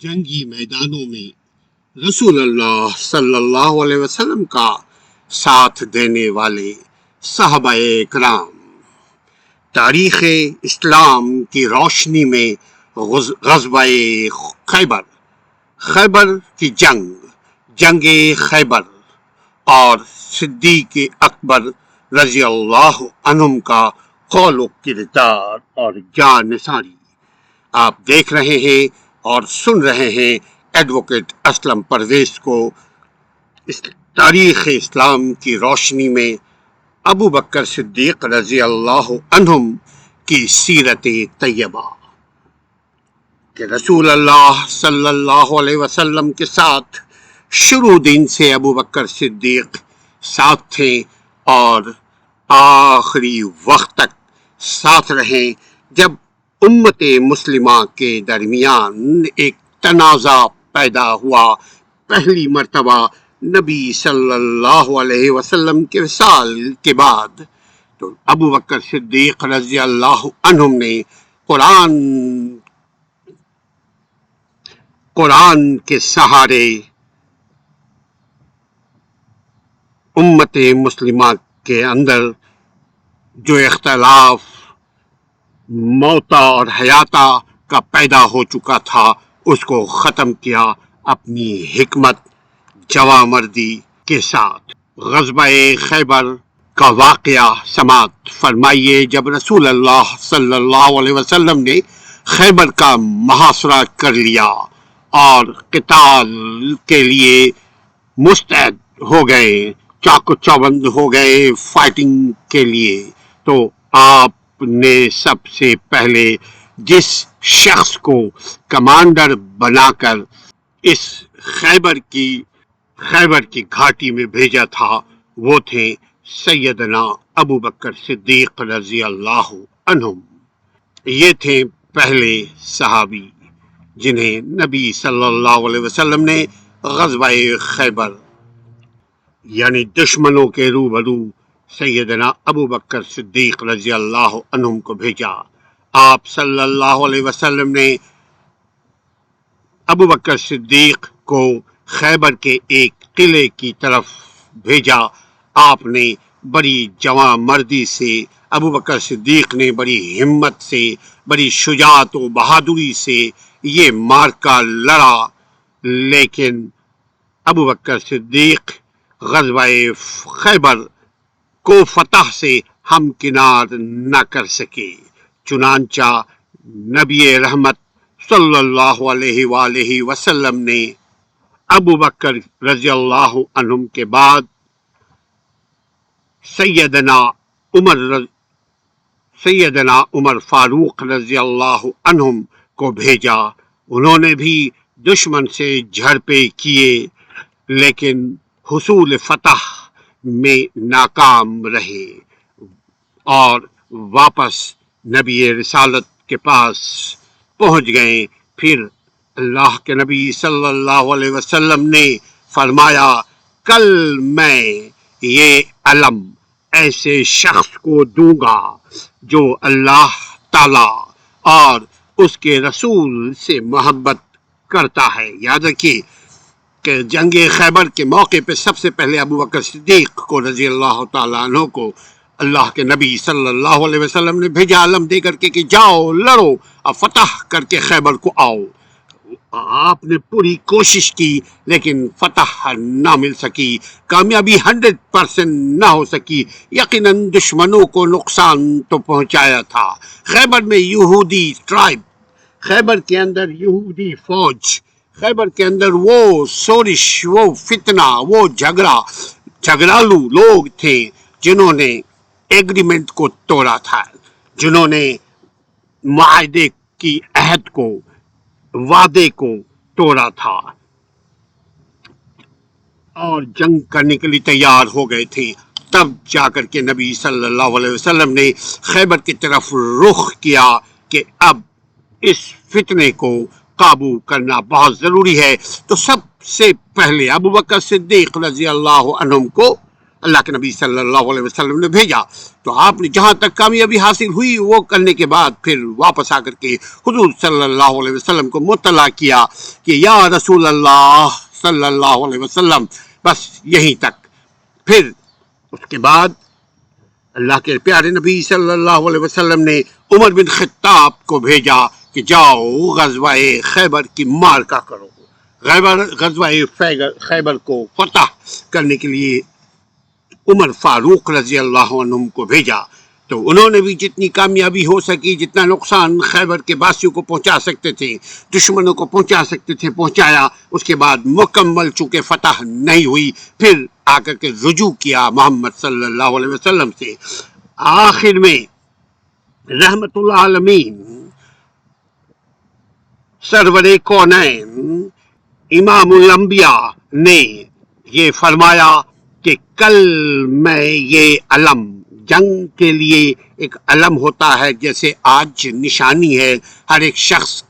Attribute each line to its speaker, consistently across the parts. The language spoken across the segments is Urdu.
Speaker 1: جنگی میدانوں میں رسول اللہ صلی اللہ علیہ وسلم کا ساتھ دینے والے صحابہ کرام، تاریخ اسلام کی روشنی میں غزوہ خیبر کی جنگ خیبر اور صدیق اکبر رضی اللہ عنہم کا قول و کردار اور جان نثاری آپ دیکھ رہے ہیں اور سن رہے ہیں ایڈوکیٹ اسلم پرویز کو تاریخ اسلام کی روشنی میں ابو بکر صدیق رضی اللہ عنہم کی سیرت طیبہ کہ رسول اللہ صلی اللہ علیہ وسلم کے ساتھ شروع دن سے ابو بکر صدیق ساتھ تھے اور آخری وقت تک ساتھ رہے جب امت مسلمہ کے درمیان ایک تنازع پیدا ہوا پہلی مرتبہ نبی صلی اللہ علیہ وسلم کے وصال کے بعد، تو ابو بکر صدیق رضی اللہ عنہم نے قرآن کے سہارے امت مسلمہ کے اندر جو اختلاف موتا اور حیاتہ کا پیدا ہو چکا تھا اس کو ختم کیا اپنی حکمت جواں مردی کے ساتھ۔ غزوہ خیبر کا واقعہ سماعت فرمائیے۔ جب رسول اللہ صلی اللہ علیہ وسلم نے خیبر کا محاصرہ کر لیا اور قتال کے لیے مستعد ہو گئے، چاق چوبند ہو گئے فائٹنگ کے لیے، تو آپ نے سب سے پہلے جس شخص کو کمانڈر بنا کر اس خیبر کی گھاٹی میں بھیجا تھا وہ تھے سیدنا ابو بکر صدیق رضی اللہ عنہم۔ یہ تھے پہلے صحابی جنہیں نبی صلی اللہ علیہ وسلم نے غزوہ خیبر یعنی دشمنوں کے روبرو سیدنا ابو بکر صدیق رضی اللہ عنہم کو بھیجا۔ آپ صلی اللہ علیہ وسلم نے ابو بکر صدیق کو خیبر کے ایک قلعے کی طرف بھیجا۔ آپ نے بڑی جواں مردی سے، ابو بکر صدیق نے بڑی ہمت سے، بڑی شجاعت و بہادری سے یہ معرکہ لڑا، لیکن ابو بکر صدیق غزوہ خیبر کو فتح سے ہمکنار نہ کر سکے، چنانچہ نبی رحمت صلی اللہ علیہ وآلہ وسلم نے ابو بکر رضی اللہ عنہم کے بعد سیدنا عمر فاروق رضی اللہ عنہم کو بھیجا۔ انہوں نے بھی دشمن سے جھڑپیں کیے لیکن حصول فتح میں ناکام رہے اور واپس نبی رسالت کے پاس پہنچ گئے۔ پھر اللہ کے نبی صلی اللہ علیہ وسلم نے فرمایا، کل میں یہ علم ایسے شخص کو دوں گا جو اللہ تعالی اور اس کے رسول سے محبت کرتا ہے۔ یاد رکھیے کہ جنگ خیبر کے موقع پہ سب سے پہلے ابو بکر صدیق کو رضی اللہ تعالیٰ عنہ کو اللہ کے نبی صلی اللہ علیہ وسلم نے بھیجا علم دے کر کے کہ جاؤ لڑو اور فتح کر کے خیبر کو آؤ۔ آپ نے پوری کوشش کی لیکن فتح نہ مل سکی، کامیابی 100% نہ ہو سکی، یقیناً دشمنوں کو نقصان تو پہنچایا تھا۔ خیبر میں یہودی ٹرائب، خیبر کے اندر یہودی فوج، خیبر کے اندر وہ سورش، وہ فتنہ، وہ جھگڑالو لوگ تھے جنہوں نے ایگریمنٹ کو توڑا تھا، جنہوں نے معاہدے کی عہد کو، وعدے کو توڑا تھا اور جنگ کرنے کے لیے تیار ہو گئے تھے۔ تب جا کر کے نبی صلی اللہ علیہ وسلم نے خیبر کی طرف رخ کیا کہ اب اس فتنے کو قابو کرنا بہت ضروری ہے۔ تو سب سے پہلے ابو بکر صدیق رضی اللہ عنہم کو اللہ کے نبی صلی اللہ علیہ وسلم نے بھیجا، تو آپ نے جہاں تک کامیابی حاصل ہوئی وہ کرنے کے بعد پھر واپس آ کر کے حضور صلی اللہ علیہ وسلم کو مطلع کیا کہ یا رسول اللہ صلی اللہ علیہ وسلم بس یہیں تک۔ پھر اس کے بعد اللہ کے پیارے نبی صلی اللہ علیہ وسلم نے عمر بن خطاب کو بھیجا کہ جاؤ غزوہ خیبر کی مارکا کرو، غزوہ خیبر کو فتح کرنے کے لیے عمر فاروق رضی اللہ عنہ کو بھیجا۔ تو انہوں نے بھی جتنی کامیابی ہو سکی، جتنا نقصان خیبر کے باسیوں کو پہنچا سکتے تھے، دشمنوں کو پہنچا سکتے تھے، پہنچایا۔ اس کے بعد مکمل چونکہ فتح نہیں ہوئی، پھر آ کر کے رجوع کیا محمد صلی اللہ علیہ وسلم سے۔ آخر میں رحمت العالمین سرور کونین امام الانبیاء نے یہ فرمایا کہ کل میں یہ علم جنگ کے لیے ایک علم ہوتا ہے، جیسے آج نشانی ہے، ہر ایک شخص،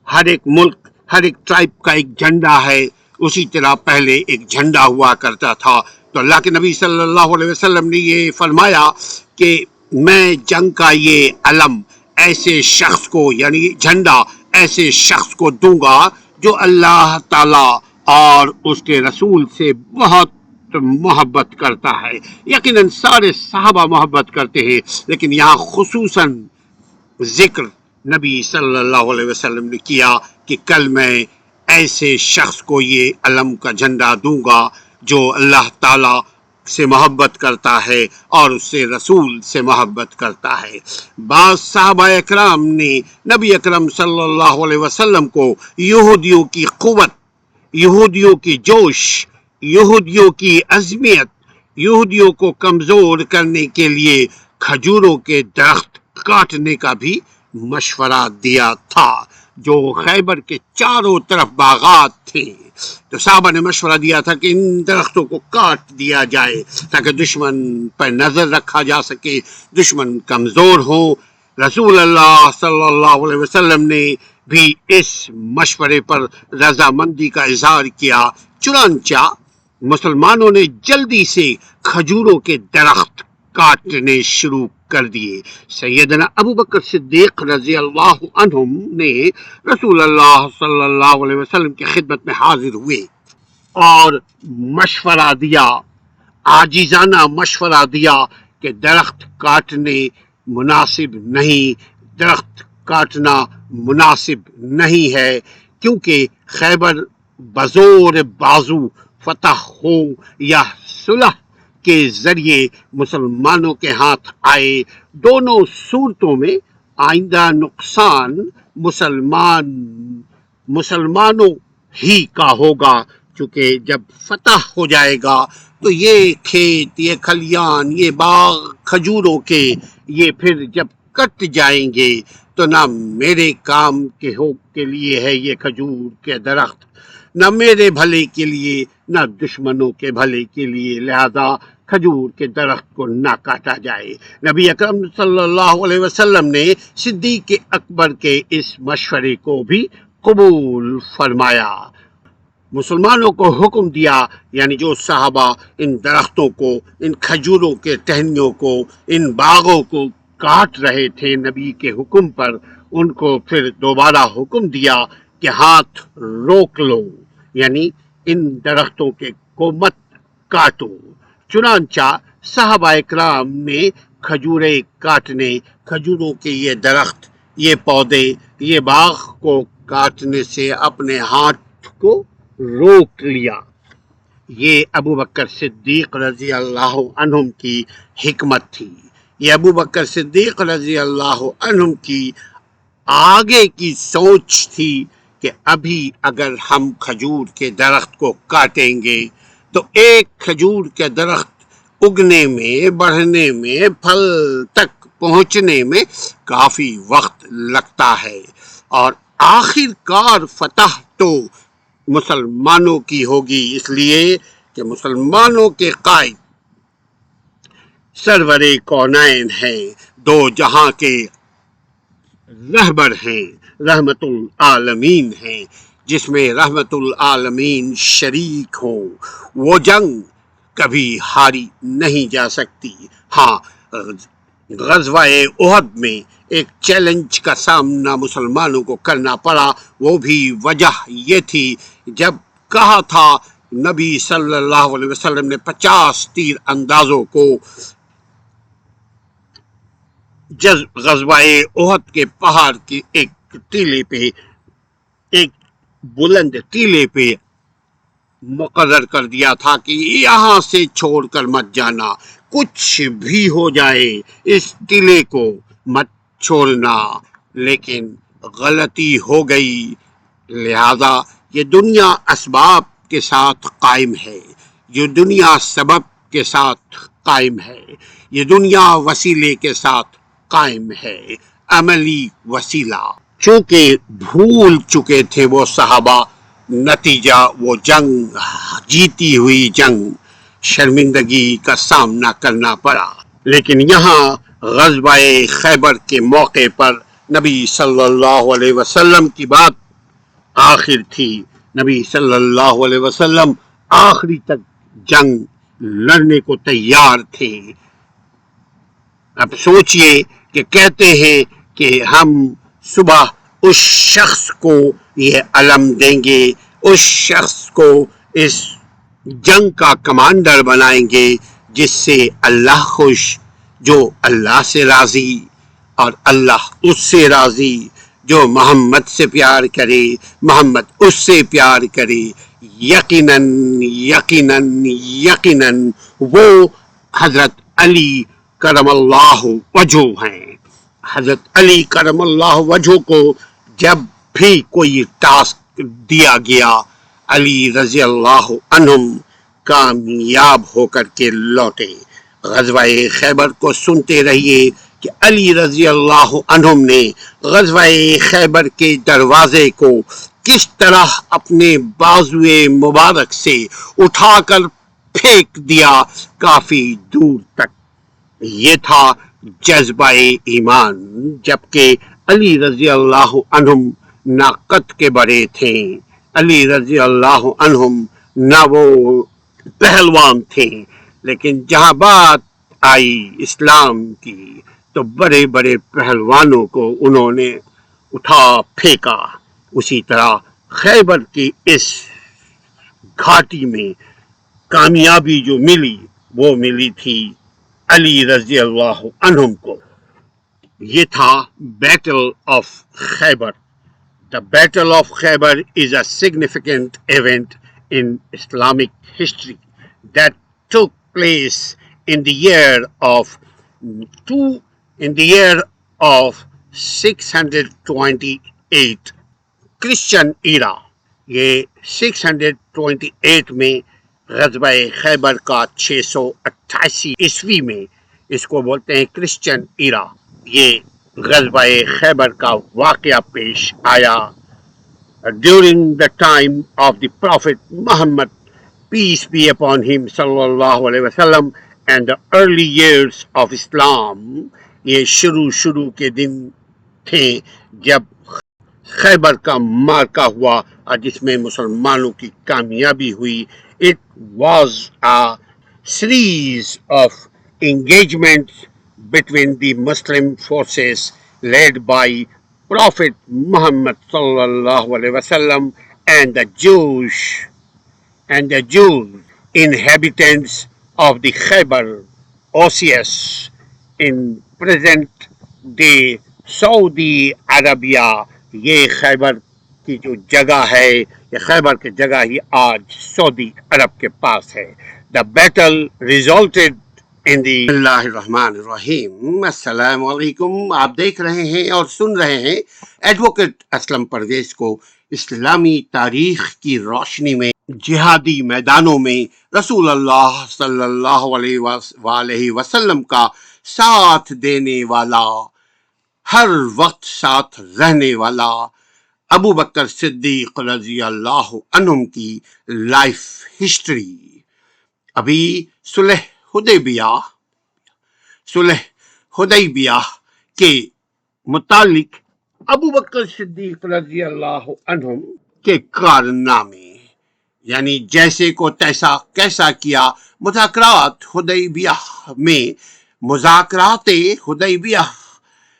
Speaker 1: ہر ایک ملک، ہر ایک ٹرائب کا ایک جھنڈا ہے، اسی طرح پہلے ایک جھنڈا ہوا کرتا تھا۔ تو اللہ کے نبی صلی اللہ علیہ وسلم نے یہ فرمایا کہ میں جنگ کا یہ علم ایسے شخص کو، یعنی جھنڈا ایسے شخص کو دوں گا جو اللہ تعالی اور اس کے رسول سے بہت محبت کرتا ہے۔ یقیناً سارے صحابہ محبت کرتے ہیں، لیکن یہاں خصوصاً ذکر نبی صلی اللہ علیہ وسلم نے کیا کہ کل میں ایسے شخص کو یہ علم کا جھنڈا دوں گا جو اللہ تعالی سے محبت کرتا ہے اور اس سے رسول سے محبت کرتا ہے۔ بعض صحابہ اکرام نے نبی اکرم صلی اللہ علیہ وسلم کو یہودیوں کی قوت، یہودیوں کی جوش، یہودیوں کی عظمیت، یہودیوں کو کمزور کرنے کے لیے کھجوروں کے درخت کاٹنے کا بھی مشورہ دیا تھا۔ جو خیبر کے چاروں طرف باغات تھے تو صحابہ نے مشورہ دیا تھا کہ ان درختوں کو کاٹ دیا جائے تاکہ دشمن پر نظر رکھا جا سکے، دشمن کمزور ہو۔ رسول اللہ صلی اللہ علیہ وسلم نے بھی اس مشورے پر رضامندی کا اظہار کیا، چنانچہ مسلمانوں نے جلدی سے کھجوروں کے درخت کاٹنے شروع کر دیے۔ سیدنا ابو بکر صدیق رضی اللہ عنہم نے رسول اللہ صلی اللہ علیہ وسلم کی خدمت میں حاضر ہوئے اور مشورہ دیا، عاجزانہ مشورہ دیا کہ درخت کاٹنے مناسب نہیں، درخت کاٹنا مناسب نہیں ہے، کیونکہ خیبر بزور بازو فتح ہو یا صلح کے ذریعے مسلمانوں کے ہاتھ آئے، دونوں صورتوں میں آئندہ نقصان مسلمانوں ہی کا ہوگا، چونکہ جب فتح ہو جائے گا تو یہ کھیت، یہ کھلیان، یہ باغ کھجوروں کے، یہ پھر جب کٹ جائیں گے تو نہ میرے کام کے لیے ہے یہ کھجور کے درخت، نہ میرے بھلے کے لیے، نہ دشمنوں کے بھلے کے لیے، لہذا کھجور کے درخت کو نہ کاٹا جائے۔ نبی اکرم صلی اللہ علیہ وسلم نے صدیق اکبر کے اس مشورے کو بھی قبول فرمایا، مسلمانوں کو حکم دیا، یعنی جو صحابہ ان درختوں کو، ان کھجوروں کے ٹہنیوں کو، ان باغوں کو کاٹ رہے تھے نبی کے حکم پر، ان کو پھر دوبارہ حکم دیا کہ ہاتھ روک لو، یعنی ان درختوں کو مت کاٹو۔ چنانچہ صحابہ اکرام نے کھجوریں کاٹنے، کھجوروں کے یہ درخت، یہ پودے، یہ باغ کو کاٹنے سے اپنے ہاتھ کو روک لیا۔ یہ ابو بکر صدیق رضی اللہ عنہم کی حکمت تھی، یہ ابو بکر صدیق رضی اللہ عنہم کی آگے کی سوچ تھی کہ ابھی اگر ہم کھجور کے درخت کو کاٹیں گے تو ایک کھجور کے درخت اگنے میں، بڑھنے میں، پھل تک پہنچنے میں کافی وقت لگتا ہے، اور آخر کار فتح تو مسلمانوں کی ہوگی، اس لیے کہ مسلمانوں کے قائد سرور کونین ہیں، دو جہاں کے رہبر ہیں، رحمت العالمین ہیں، جس میں رحمت العالمین شریک ہوں۔ وہ جنگ کبھی ہاری نہیں جا سکتی۔ ہاں، غزوہ احد میں ایک چیلنج کا سامنا مسلمانوں کو کرنا پڑا، وہ بھی وجہ یہ تھی جب کہا تھا نبی صلی اللہ علیہ وسلم نے 50 تیر اندازوں کو غزوہ احد کے پہاڑ کے ایک ٹیلے پہ، ایک بلند ٹیلے پہ مقرر کر دیا تھا کہ یہاں سے چھوڑ کر مت جانا، کچھ بھی ہو جائے اس ٹیلے کو مت چھوڑنا، لیکن غلطی ہو گئی۔ لہذا یہ دنیا اسباب کے ساتھ قائم ہے، یہ دنیا سبب کے ساتھ قائم ہے، یہ دنیا وسیلے کے ساتھ قائم ہے، عملی وسیلہ۔ چونکہ بھول چکے تھے وہ صحابہ، نتیجہ وہ جنگ، جیتی ہوئی جنگ، شرمندگی کا سامنا کرنا پڑا۔ لیکن یہاں غزوہ خیبر کے موقع پر نبی صلی اللہ علیہ وسلم کی بات آخر تھی، نبی صلی اللہ علیہ وسلم آخری تک جنگ لڑنے کو تیار تھے۔ اب سوچئے کہ کہتے ہیں کہ ہم صبح اس شخص کو یہ علم دیں گے، اس شخص کو اس جنگ کا کمانڈر بنائیں گے جس سے اللہ خوش، جو اللہ سے راضی اور اللہ اس سے راضی، جو محمد سے پیار کرے محمد اس سے پیار کرے۔ یقیناً یقیناً یقیناً وہ حضرت علی کرم اللہ وجہ ہیں۔ حضرت علی کرم اللہ وجہ کو جب بھی کوئی ٹاسک دیا گیا، علی رضی اللہ عنہم کامیاب ہو کر کے لوٹے۔ غزوہ خیبر کو سنتے رہیے کہ علی رضی اللہ عنہم نے غزوہ خیبر کے دروازے کو کس طرح اپنے بازوئے مبارک سے اٹھا کر پھینک دیا کافی دور تک۔ یہ تھا جذبہ ایمان، جبکہ علی رضی اللہ عنہم نہ قد کے بڑے تھے، علی رضی اللہ عنہم نہ وہ پہلوان تھے، لیکن جہاں بات آئی اسلام کی تو بڑے بڑے پہلوانوں کو انہوں نے اٹھا پھینکا۔ اسی طرح خیبر کی اس گھاٹی میں کامیابی جو ملی وہ ملی تھی علی رضی اللہ عنہم کو۔ یہ تھا battle of Khyber. The Battle of Khyber is a significant event in Islamic history that took place in the year of 628 Christian era۔ یہ 628 میں غزوہ خیبر کا 688 عیسوی میں، اس کو بولتے ہیں کرسچن ایرا، یہ غزوہ خیبر کا واقعہ پیش آیا۔ During the time of the Prophet Muhammad, peace be upon him صلی اللہ علیہ وسلم, and the early years of Islam، یہ شروع کے دن تھے جب خیبر کا مارکا ہوا اور جس میں مسلمانوں کی کامیابی ہوئی۔ It was a series of engagements between the Muslim forces led by Prophet Muhammad sallallahu alaihi wasallam and the Jews inhabitants of the Khyber Oasis in present day Saudi Arabia۔ یہ خیبر کی جو جگہ ہے، یہ خیبر کی جگہ ہی آج سعودی عرب کے پاس ہے۔ The battle resulted in the اللہ الرحمن الرحیم۔ السلام علیکم، آپ دیکھ رہے ہیں اور سن رہے ہیں ایڈوکیٹ اسلم پرویز کو اسلامی تاریخ کی روشنی میں جہادی میدانوں میں رسول اللہ صلی اللہ علیہ وسلم کا ساتھ دینے والا، ہر وقت ساتھ رہنے والا ابو بکر صدیق رضی اللہ عنہم کی لائف ہسٹری۔ ابھی صلح حدیبیہ کے متعلق ابو بکر صدیق رضی اللہ عنہم کے کارنامے، یعنی جیسے کو تیسا کیسا کیا مذاکرات حدیبیہ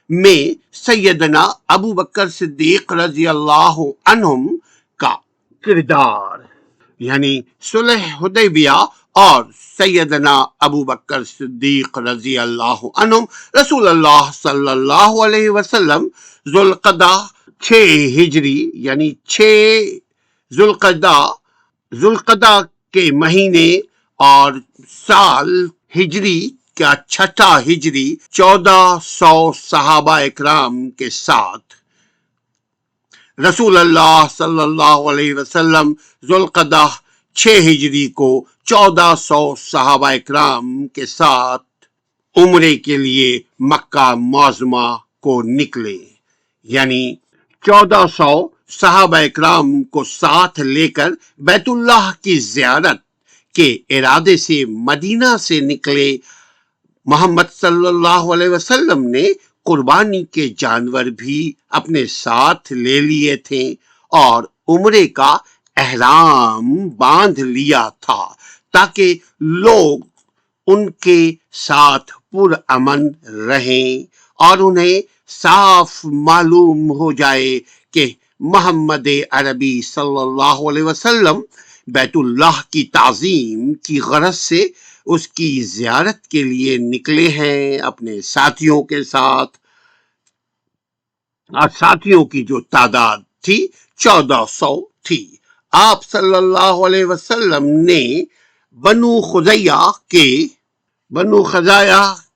Speaker 1: میں سیدنا ابو بکر صدیق رضی اللہ عنہم کا کردار، یعنی صلح حدیبیہ اور سیدنا ابو بکر صدیق رضی اللہ عنہم رسول اللہ صلی اللہ علیہ وسلم ذوالقعدہ 6 ہجری یعنی 6 ذوالقعدہ کے مہینے اور سال ہجری کا 6 ہجری 1400 صحابہ اکرام کے ساتھ رسول اللہ صلی اللہ علیہ وسلم ذوالقعدہ 6 ہجری کو 1400 صحابہ اکرام کے ساتھ عمرے کے لیے مکہ معظمہ کو نکلے، یعنی 1400 صحابہ اکرام کو ساتھ لے کر بیت اللہ کی زیارت کے ارادے سے مدینہ سے نکلے۔ محمد صلی اللہ علیہ وسلم نے قربانی کے جانور بھی اپنے ساتھ لے لیے تھے اور عمرے کا احرام باندھ لیا تھا تاکہ لوگ ان کے ساتھ پرامن رہیں اور انہیں صاف معلوم ہو جائے کہ محمد عربی صلی اللہ علیہ وسلم بیت اللہ کی تعظیم کی غرض سے اس کی زیارت کے لیے نکلے ہیں اپنے ساتھیوں کے ساتھ، اور ساتھیوں کی جو تعداد تھی 1400 تھی۔ آپ صلی اللہ علیہ وسلم نے بنو خزاعہ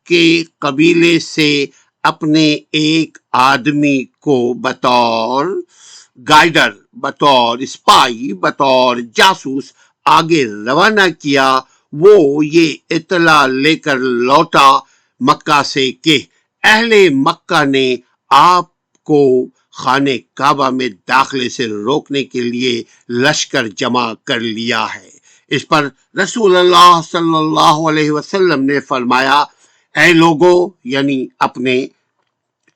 Speaker 1: کے قبیلے سے اپنے ایک آدمی کو بطور گائیڈر، بطور اسپائی، بطور جاسوس آگے روانہ کیا۔ وہ یہ اطلاع لے کر لوٹا مکہ سے کہ اہل مکہ نے آپ کو خانہ کعبہ میں داخلے سے روکنے کے لیے لشکر جمع کر لیا ہے۔ اس پر رسول اللہ صلی اللہ علیہ وسلم نے فرمایا، اے لوگو، یعنی اپنے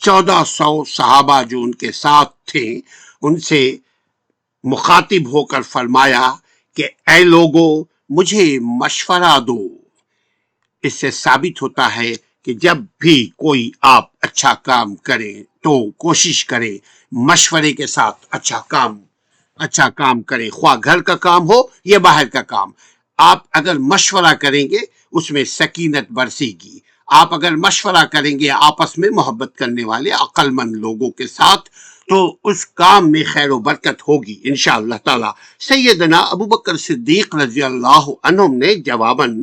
Speaker 1: 1400 صحابہ جو ان کے ساتھ تھے ان سے مخاطب ہو کر فرمایا کہ اے لوگو مجھے مشورہ دو۔ اس سے ثابت ہوتا ہے کہ جب بھی کوئی آپ اچھا کام کرے تو کوشش کرے مشورے کے ساتھ اچھا کام کرے، خواہ گھر کا کام ہو یا باہر کا کام۔ آپ اگر مشورہ کریں گے اس میں سکینت برسے گی، آپ اگر مشورہ کریں گے آپس میں محبت کرنے والے عقل مند لوگوں کے ساتھ تو اس کام میں خیر و برکت ہوگی انشاءاللہ تعالی۔ سیدنا ابو بکر صدیق رضی اللہ عنہم نے جواباً،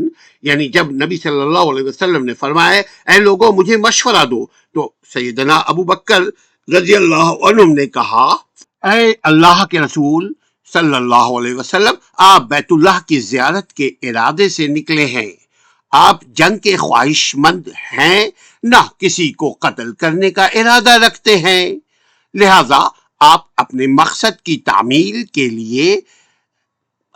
Speaker 1: یعنی جب نبی صلی اللہ علیہ وسلم نے فرمایا اے لوگوں مجھے مشورہ دو، تو سیدنا ابو بکر رضی اللہ عنہم نے کہا، اے اللہ کے رسول صلی اللہ علیہ وسلم، آپ بیت اللہ کی زیارت کے ارادے سے نکلے ہیں، آپ جنگ کے خواہش مند ہیں، نہ کسی کو قتل کرنے کا ارادہ رکھتے ہیں، لہذا آپ اپنے مقصد کی تعمیل کے لیے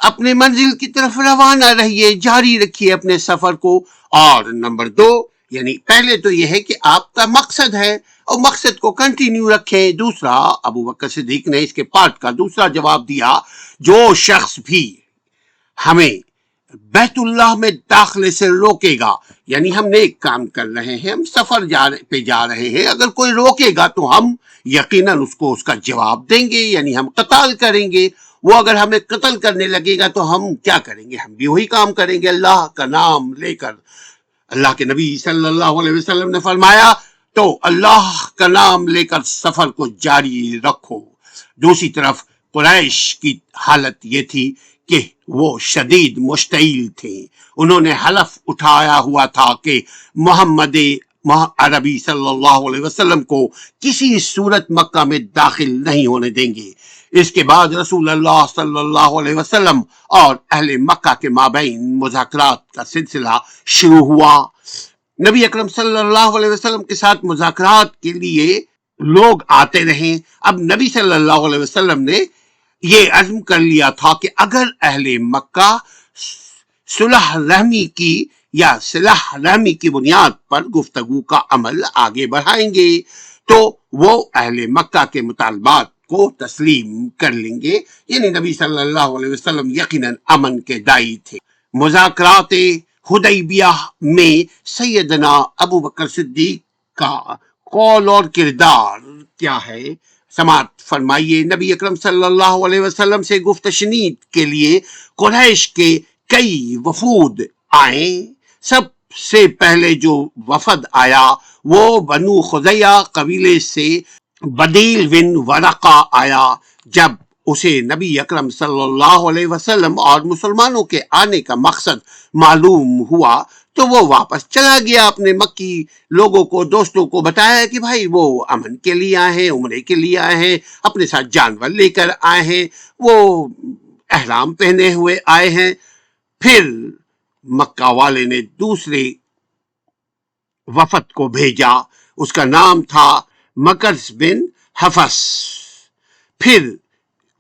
Speaker 1: اپنے منزل کی طرف روانہ رہیے، جاری رکھیے اپنے سفر کو۔ اور نمبر 2، یعنی پہلے تو یہ ہے کہ آپ کا مقصد ہے اور مقصد کو کنٹینیو رکھیں۔ دوسرا، ابو بکر صدیق نے اس کے پارٹ کا دوسرا جواب دیا، جو شخص بھی ہمیں بیت اللہ میں داخلے سے روکے گا، یعنی ہم نیک کام کر رہے ہیں، ہم سفر پہ جا رہے ہیں، اگر کوئی روکے گا تو ہم یقیناً اس کو اس کا جواب دیں گے، یعنی ہم قتال کریں گے۔ وہ اگر ہمیں قتل کرنے لگے گا تو ہم کیا کریں گے؟ ہم بھی وہی کام کریں گے، اللہ کا نام لے کر۔ اللہ کے نبی صلی اللہ علیہ وسلم نے فرمایا تو اللہ کا نام لے کر سفر کو جاری رکھو۔ دوسری طرف قریش کی حالت یہ تھی کہ وہ شدید مشتعل تھے، انہوں نے حلف اٹھایا ہوا تھا کہ محمد عربی صلی اللہ علیہ وسلم کو کسی صورت مکہ میں داخل نہیں ہونے دیں گے۔ اس کے بعد رسول اللہ صلی اللہ علیہ وسلم اور اہل مکہ کے مابین مذاکرات کا سلسلہ شروع ہوا۔ نبی اکرم صلی اللہ علیہ وسلم کے ساتھ مذاکرات کے لیے لوگ آتے رہے۔ اب نبی صلی اللہ علیہ وسلم نے یہ عزم کر لیا تھا کہ اگر اہل مکہ صلح رحمی کی بنیاد پر گفتگو کا عمل آگے بڑھائیں گے تو وہ اہل مکہ کے مطالبات کو تسلیم کر لیں گے، یعنی نبی صلی اللہ علیہ وسلم یقیناً امن کے داعی تھے۔ مذاکرات حدیبیہ میں سیدنا ابو بکر صدیق کا قول اور کردار کیا ہے؟ سماعت فرمائیے۔ نبی اکرم صلی اللہ علیہ وسلم سے گفت شنید کے لیے قریش کے کئی وفود آئے۔ سب سے پہلے جو وفد آیا وہ بنو خزیعہ قبیلے سے بدیل بن ورقہ آیا۔ جب اسے نبی اکرم صلی اللہ علیہ وسلم اور مسلمانوں کے آنے کا مقصد معلوم ہوا تو وہ واپس چلا گیا، اپنے مکی لوگوں کو، دوستوں کو بتایا کہ بھائی وہ امن کے لیے آئے ہیں، عمرے کے لیے آئے ہیں، اپنے ساتھ جانور لے کر آئے ہیں، وہ احرام پہنے ہوئے آئے ہیں۔ پھر مکہ والے نے دوسرے وفد کو بھیجا، اس کا نام تھا مکرس بن حفص۔ پھر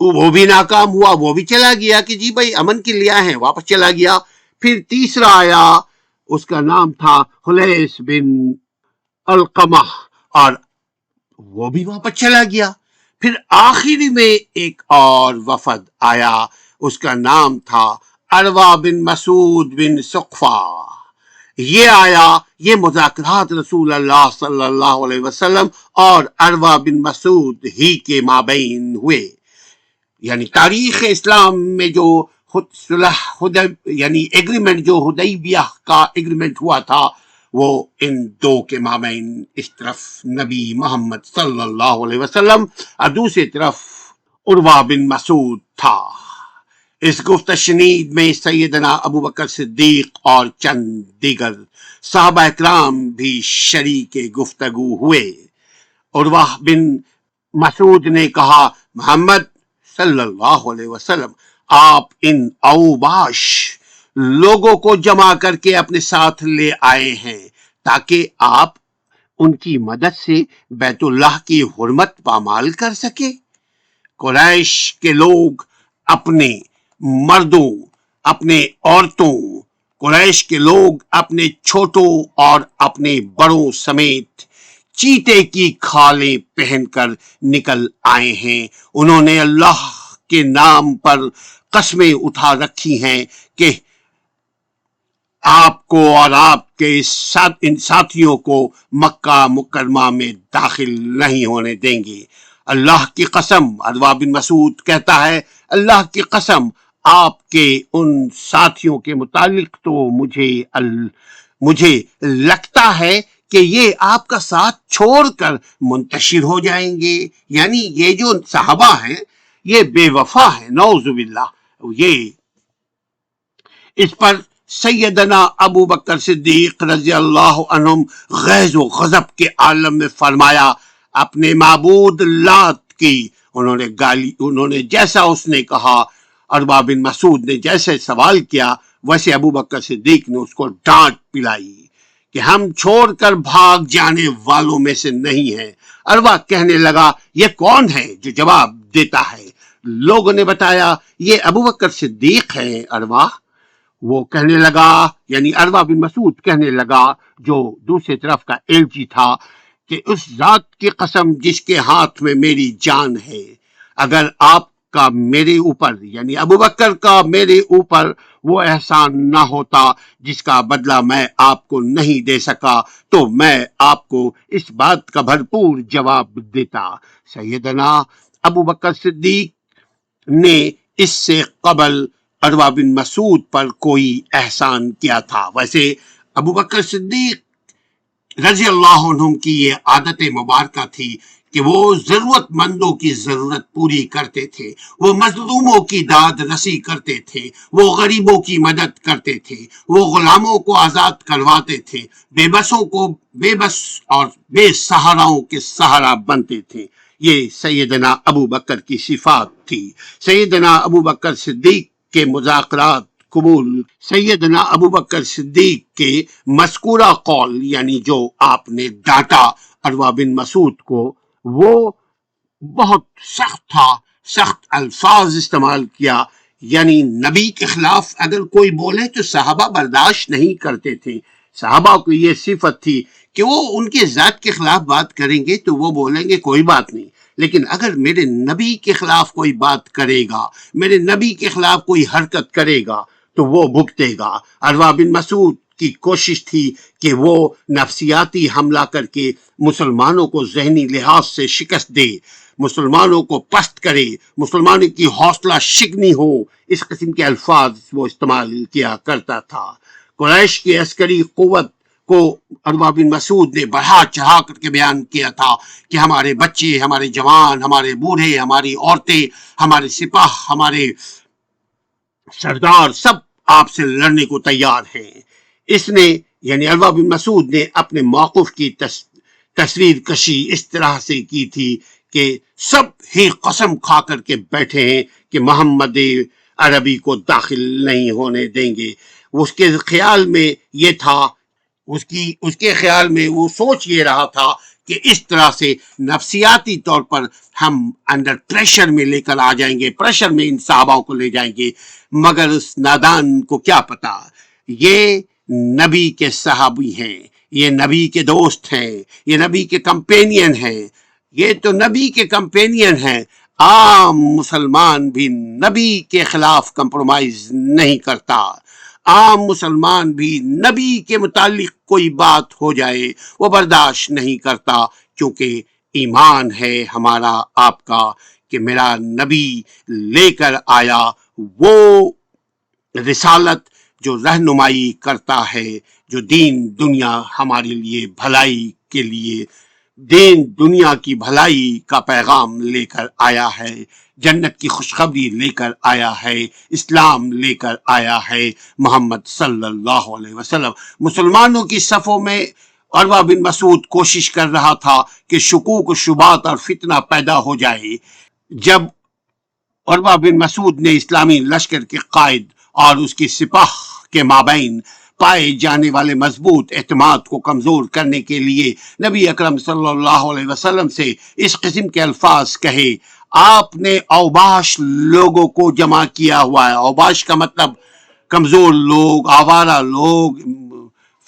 Speaker 1: وہ بھی ناکام ہوا، وہ بھی چلا گیا کہ جی بھائی امن کے لیے آئے ہیں، واپس چلا گیا۔ پھر تیسرا آیا، اس کا نام تھا حلیس بن القمہ، اور وہ بھی واپس چلا گیا۔ پھر آخری میں ایک اور وفد آیا، اس کا نام تھا عروہ بن مسعود بن ثقفہ۔ یہ آیا، یہ مذاکرات رسول اللہ صلی اللہ علیہ وسلم اور عروہ بن مسعود ہی کے مابین ہوئے۔ یعنی تاریخ اسلام میں جو صلح یعنی ایگریمنٹ، جو حدیبیہ کا ایگریمنٹ ہوا تھا، وہ ان دو کے مابین، اس طرف نبی محمد صلی اللہ علیہ وسلم اور دوسری طرف عروہ بن مسعود تھا۔ اس گفت شنید میں سیدنا ابو بکر صدیق اور چند دیگر صحابہ اکرام بھی شریک گفتگو ہوئے۔ عروہ بن مسعود نے کہا، محمد صلی اللہ علیہ وسلم، آپ ان اوباش لوگوں کو جمع کر کے اپنے ساتھ لے آئے ہیں تاکہ آپ ان کی مدد سے بیت اللہ کی حرمت پامال کر سکے۔ قریش کے لوگ اپنے مردوں، اپنے عورتوں، قریش کے لوگ اپنے چھوٹوں اور اپنے بڑوں سمیت چیتے کی کھالیں پہن کر نکل آئے ہیں۔ انہوں نے اللہ کے نام پر قسمیں اٹھا رکھی ہیں کہ آپ کو اور آپ کے ان ساتھیوں کو مکہ مکرمہ میں داخل نہیں ہونے دیں گے۔ اللہ کی قسم، عروہ بن مسعود کہتا ہے، اللہ کی قسم، آپ کے ان ساتھیوں کے متعلق تو مجھے لگتا ہے کہ یہ آپ کا ساتھ چھوڑ کر منتشر ہو جائیں گے۔ یعنی یہ جو صحابہ ہیں یہ بے وفا ہیں، نعوذ باللہ۔ یہ اس پر سیدنا ابو بکر صدیق رضی اللہ عنہم غیظ و غضب کے عالم میں فرمایا، اپنے معبود لات کی انہوں نے جیسا اس نے کہا، عروہ بن مسعود نے جیسے سوال کیا، ویسے ابو بکر صدیق نے اس کو ڈانٹ پلائی کہ ہم چھوڑ کر بھاگ جانے والوں میں سے نہیں ہیں۔ عروہ کہنے لگا، یہ کون ہے جو جواب دیتا ہے؟ لوگوں نے بتایا، یہ ابو بکر صدیق ہے عروہ۔ وہ کہنے لگا، یعنی عروہ بن مسعود کہنے لگا، جو دوسری طرف کا ایلچی تھا، کہ اس ذات کی قسم جس کے ہاتھ میں میری جان ہے، اگر آپ کا میرے اوپر، یعنی ابو بکر کا میرے اوپر وہ احسان نہ ہوتا جس کا بدلہ میں آپ کو نہیں دے سکا، تو میں آپ کو اس بات کا بھرپور جواب دیتا۔ سیدنا ابو بکر صدیق نے اس سے قبل عروہ بن مسعود پر کوئی احسان کیا تھا۔ ویسے ابو بکر صدیق رضی اللہ عنہ کی یہ عادت مبارکہ تھی کہ وہ ضرورت مندوں کی ضرورت پوری کرتے تھے، وہ مظلوموں کی داد رسی کرتے تھے، وہ غریبوں کی مدد کرتے تھے، وہ غلاموں کو آزاد کرواتے تھے، بے بسوں کو بے بس اور بے سہاراؤں کے سہارا بنتے تھے۔ یہ سیدنا ابو بکر کی صفات تھی۔ سیدنا ابو بکر صدیق کے مذاکرات قبول، سیدنا ابو بکر صدیق کے مذکورہ قول، یعنی جو آپ نے ڈانٹا عروہ بن مسعود کو، وہ بہت سخت تھا، سخت الفاظ استعمال کیا۔ یعنی نبی کے خلاف اگر کوئی بولے تو صحابہ برداشت نہیں کرتے تھے۔ صحابہ کو یہ صفت تھی کہ وہ ان کے ذات کے خلاف بات کریں گے تو وہ بولیں گے کوئی بات نہیں، لیکن اگر میرے نبی کے خلاف کوئی بات کرے گا، میرے نبی کے خلاف کوئی حرکت کرے گا، تو وہ بھگتے گا۔ عروہ بن مسعود کی کوشش تھی کہ وہ نفسیاتی حملہ کر کے مسلمانوں کو ذہنی لحاظ سے شکست دے، مسلمانوں کو پست کرے، مسلمانوں کی حوصلہ شکنی ہو، اس قسم کے الفاظ وہ استعمال کیا کرتا تھا۔ قریش کی عسکری قوت کو عروہ بن مسعود نے بڑھا چڑھا کر کے بیان کیا تھا کہ ہمارے بچے، ہمارے جوان، ہمارے بوڑھے، ہماری عورتیں، ہمارے سپاہ، ہمارے سردار سب آپ سے لڑنے کو تیار ہیں۔ اس نے یعنی عروہ بن مسعود نے اپنے موقف کی تصویر کشی اس طرح سے کی تھی کہ سب ہی قسم کھا کر کے بیٹھے ہیں کہ محمد عربی کو داخل نہیں ہونے دیں گے۔ اس کے خیال میں یہ تھا، اس کے خیال میں وہ سوچ یہ رہا تھا کہ اس طرح سے نفسیاتی طور پر ہم انڈر پریشر میں لے کر آ جائیں گے، پریشر میں ان صحابہ کو لے جائیں گے۔ مگر اس نادان کو کیا پتا، یہ نبی کے صحابی ہیں، یہ نبی کے دوست ہیں، یہ نبی کے کمپینین ہیں، یہ تو نبی کے کمپینین ہیں۔ عام مسلمان بھی نبی کے خلاف کمپرومائز نہیں کرتا، عام مسلمان بھی نبی کے متعلق کوئی بات ہو جائے وہ برداشت نہیں کرتا، کیونکہ ایمان ہے ہمارا آپ کا کہ میرا نبی لے کر آیا وہ رسالت جو رہنمائی کرتا ہے، جو دین دنیا ہمارے لیے بھلائی کے لیے، دین دنیا کی بھلائی کا پیغام لے کر آیا ہے، جنت کی خوشخبری لے کر آیا ہے، اسلام لے کر آیا ہے محمد صلی اللہ علیہ وسلم۔ مسلمانوں کی صفوں میں عروہ بن مسعود کوشش کر رہا تھا کہ شکوک و شبہات اور فتنہ پیدا ہو جائے۔ جب عروہ بن مسعود نے اسلامی لشکر کے قائد اور اس کی سپاہ کے مابین پائے جانے والے مضبوط اعتماد کو کمزور کرنے کے لیے نبی اکرم صلی اللہ علیہ وسلم سے اس قسم کے الفاظ کہے، آپ نے اوباش لوگوں کو جمع کیا ہوا ہے۔ اوباش کا مطلب کمزور لوگ، آوارہ لوگ،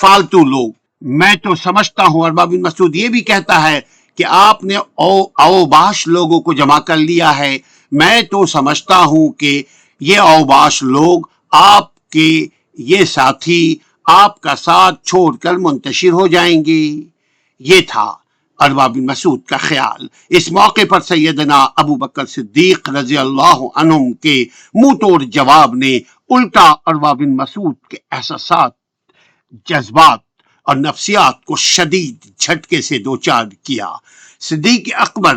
Speaker 1: فالتو لوگ۔ میں تو سمجھتا ہوں، عروہ بن مسعود یہ بھی کہتا ہے کہ آپ نے اوباش لوگوں کو جمع کر لیا ہے، میں تو سمجھتا ہوں کہ یہ اوباش لوگ آپ کے یہ ساتھی آپ کا ساتھ چھوڑ کر منتشر ہو جائیں گے۔ یہ تھا عروہ بن مسعود کا خیال۔ اس موقع پر سیدنا ابو بکر صدیق رضی اللہ عنہم کے منہ توڑ جواب نے الٹا عروہ بن مسعود کے احساسات، جذبات اور نفسیات کو شدید جھٹکے سے دوچار کیا۔ صدیق اکبر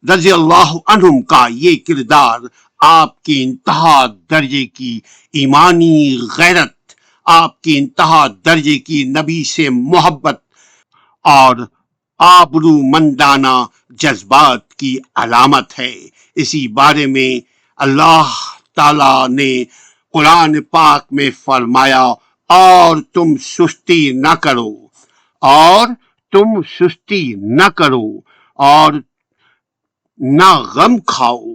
Speaker 1: رضی اللہ عنہم کا یہ کردار آپ کی انتہا درجے کی ایمانی غیرت، آپ کی انتہا درجے کی نبی سے محبت اور آبرو مندانہ جذبات کی علامت ہے۔ اسی بارے میں اللہ تعالیٰ نے قرآن پاک میں فرمایا، اور تم سستی نہ کرو، اور تم سستی نہ کرو، اور نہ غم کھاؤ،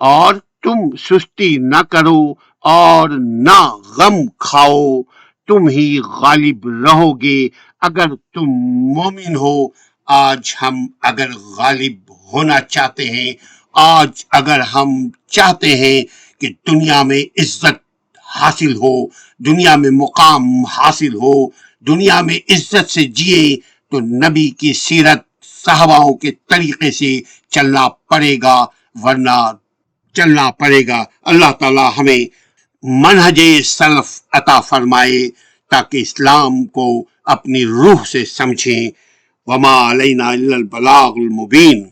Speaker 1: اور تم سستی نہ کرو اور نہ غم کھاؤ، تم ہی غالب رہو گے اگر تم مومن ہو۔ آج ہم اگر غالب ہونا چاہتے ہیں، آج اگر ہم چاہتے ہیں کہ دنیا میں عزت حاصل ہو، دنیا میں مقام حاصل ہو، دنیا میں عزت سے جیے، تو نبی کی سیرت، صحاباؤں کے طریقے سے چلنا پڑے گا، ورنہ چلنا پڑے گا۔ اللہ تعالی ہمیں منہج سلف عطا فرمائے تاکہ اسلام کو اپنی روح سے سمجھیں۔ وما علینا الا البلاغ المبین۔